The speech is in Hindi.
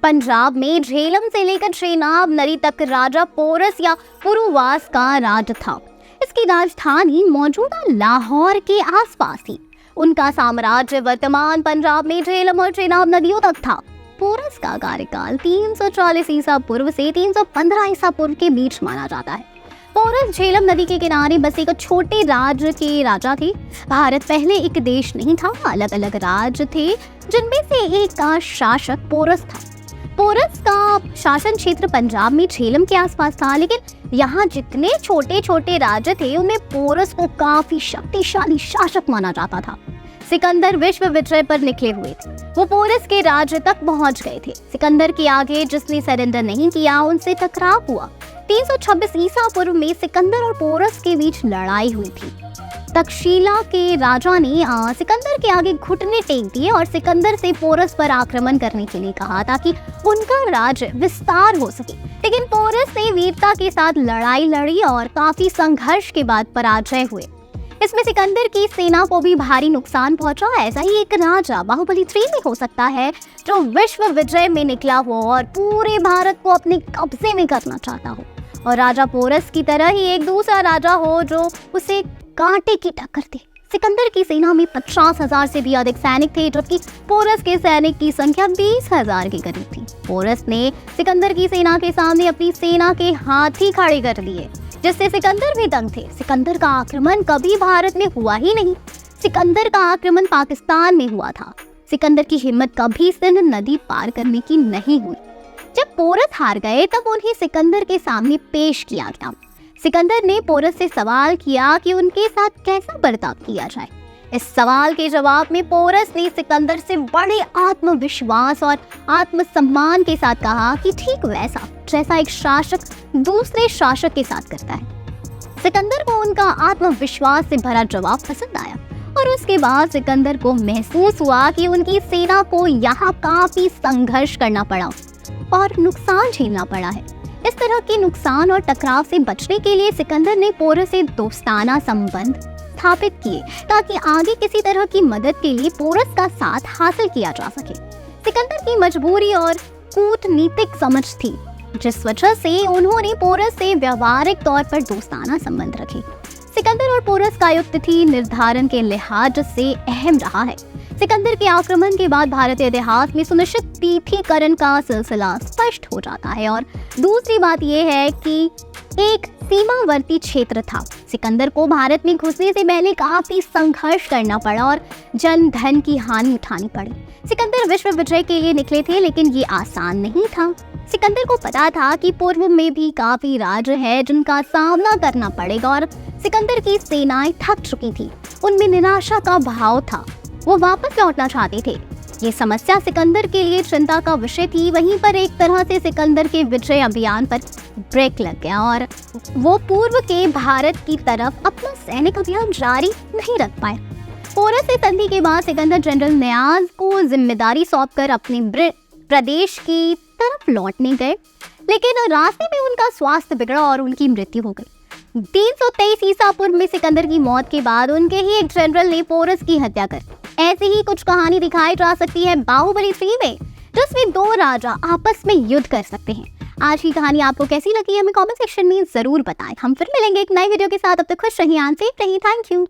पंजाब में झेलम से लेकर चेनाब नदी तक राजा पोरस या पुरुवास का राज था। इसकी राजधानी मौजूदा लाहौर के आसपास थी। उनका साम्राज्य वर्तमान पंजाब में झेलम और चेनाब नदियों तक था। पोरस का कार्यकाल 340 ईसा पूर्व से 315 ईसा पूर्व के बीच माना जाता है। पोरस झेलम नदी के किनारे बसे एक छोटे राज्य के राजा थे। भारत पहले एक देश नहीं था, अलग अलग राज्य थे जिनमें से एक का शासक पोरस था। पोरस का शासन क्षेत्र पंजाब में झेलम के आसपास था, लेकिन यहाँ जितने छोटे छोटे राज्य थे उनमें पोरस को काफी शक्तिशाली शासक माना जाता था। सिकंदर विश्व विजय पर निकले हुए थे। वो पोरस के राज्य तक पहुंच गए थे। सिकंदर के आगे जिसने सरेंडर नहीं किया उनसे टकराव हुआ। 326 ईसा पूर्व में सिकंदर और पोरस के बीच लड़ाई हुई थी। तक्षशिला के राजा ने सिकंदर के आगे घुटने टेक दिए और सिकंदर से पोरस पर आक्रमण करने के लिए कहा ताकि उनका राज्य विस्तार हो सके। लेकिन पोरस ने वीरता के साथ लड़ाई लड़ी और काफी संघर्ष के बाद पराजय हुए। इसमें सिकंदर की सेना को भी भारी नुकसान पहुंचा। ऐसा ही एक राजा बाहुबली 3 में हो सकता है जो विश्व विजय में निकला हो और पूरे भारत को अपने कब्जे में करना चाहता हो, और राजा पोरस की तरह ही एक दूसरा राजा हो जो उसे कांटे की टक्कर दे। सिकंदर की सेना में 50,000 से भी अधिक सैनिक थे, जबकि पोरस के सैनिक की संख्या 20,000 के करीब थी। पोरस ने सिकंदर की सेना के सामने अपनी सेना के हाथी खड़े कर दिए, जिससे सिकंदर भी दंग थे। सिकंदर का आक्रमण कभी भारत में हुआ ही नहीं। सिकंदर का आक्रमण पाकिस्तान में हुआ था। सिकंदर की हिम्मत कभी सिंध नदी पार करने की नहीं हुई। जब पोरस हार गए तब उन्हें सिकंदर के सामने पेश किया गया। सिकंदर ने पोरस से सवाल किया कि उनके साथ कैसा बर्ताव किया जाए। इस सवाल के जवाब में पोरस ने सिकंदर से बड़े आत्मविश्वास और आत्मसम्मान के साथ कहा कि ठीक वैसा जैसा एक शासक दूसरे शासक के साथ करता है। सिकंदर को उनका आत्मविश्वास से भरा जवाब पसंद आया और उसके बाद सिकंदर को महसूस हुआ कि उनकी सेना को यहाँ काफी संघर्ष करना पड़ा और नुकसान झेलना पड़ा है। इस तरह के नुकसान और टकराव से बचने के लिए सिकंदर ने पोरस से दोस्ताना संबंध स्थापित किए ताकि आगे किसी तरह की मदद के लिए पोरस का साथ हासिल किया जा सके। सिकंदर की मजबूरी और कूटनीतिक समझ थी, जिस वजह से उन्होंने पोरस से व्यवहारिक तौर पर दोस्ताना संबंध रखे। सिकंदर और पोरस का युद्ध तिथि निर्धारण के लिहाज से अहम रहा है। सिकंदर के आक्रमण के बाद भारतीय इतिहास में सुनिश्चित तिथिकरण का सिलसिला स्पष्ट हो जाता है। और दूसरी बात यह है कि एक सीमावर्ती क्षेत्र था। सिकंदर को भारत में घुसने से पहले काफी संघर्ष करना पड़ा और जन धन की हानि उठानी पड़ी। सिकंदर विश्व विजय के लिए निकले थे, लेकिन ये आसान नहीं था। सिकंदर को पता था कि पूर्व में भी काफी राज्य है जिनका सामना करना पड़ेगा और सिकंदर की सेनाएं थक चुकी थी। उनमें निराशा का भाव था। वो वापस लौटना चाहते थे। ये समस्या सिकंदर के लिए चिंता का विषय थी। वहीं पर एक तरह से सिकंदर के विजय अभियान पर ब्रेक लग गया और वो पूर्व के भारत की तरफ अपना सैनिक अभियान जारी नहीं रख पाए। पोरस से संधि के बाद सिकंदर जनरल नियाज को जिम्मेदारी सौंपकर अपने प्रदेश की तरफ लौटने गए, लेकिन रास्ते में उनका स्वास्थ्य बिगड़ा और उनकी मृत्यु हो गई। 323 ईसा पूर्व में सिकंदर की मौत के बाद उनके ही एक जनरल ने पोरस की हत्या कर। ऐसी ही कुछ कहानी दिखाई जा सकती है बाहुबली 3 में, जिसमें दो राजा आपस में युद्ध कर सकते हैं। आज की कहानी आपको कैसी लगी हमें कमेंट सेक्शन में जरूर बताएं। हम फिर मिलेंगे एक नई वीडियो के साथ। अब तक खुश रहिए, सेफ रहिए। Thank you.